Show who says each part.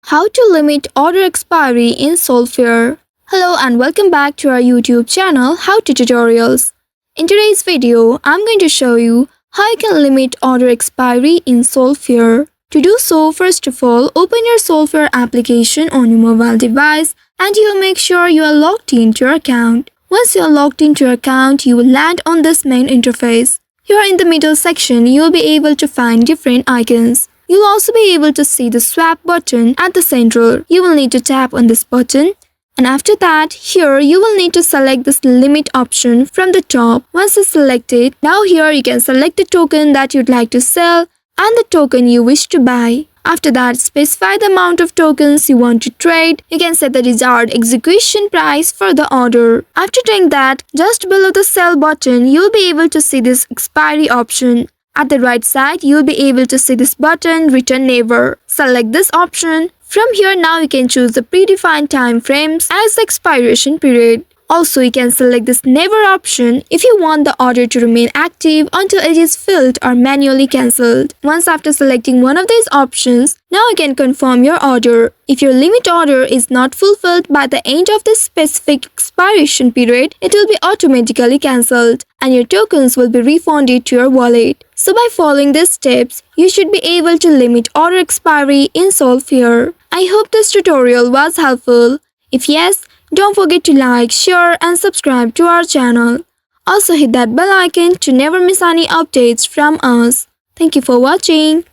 Speaker 1: How to limit order expiry in Solflare. Hello and welcome back to our YouTube channel How to Tutorials. In today's video, I'm going to show you how you can limit order expiry in Solflare. To do so, first of all, open your Solflare application on your mobile device and you'll make sure you are logged into your account. Once you are logged into your account, you will land on this main interface. Here in the middle section, you'll be able to find different icons. You'll also be able to see the swap button at the center. You will need to tap on this button. And after that, here you will need to select this limit option from the top. Once it's selected, now here you can select the token that you'd like to sell and the token you wish to buy. After that, specify the amount of tokens you want to trade. You can set the desired execution price for the order. After doing that, just below the sell button, you'll be able to see this expiry option. At the right side, you'll be able to see this button, Return Never. Select this option. From here, now you can choose the predefined time frames as the expiration period. Also, you can select this Never option if you want the order to remain active until it is filled or manually cancelled. Once after selecting one of these options, now you can confirm your order. If your limit order is not fulfilled by the end of this specific expiration period, it will be automatically cancelled and your tokens will be refunded to your wallet. So by following these steps, you should be able to limit order expiry in Solflare. I hope this tutorial was helpful. If yes, don't forget to like, share and subscribe to our channel. Also hit that bell icon to never miss any updates from us. Thank you for watching.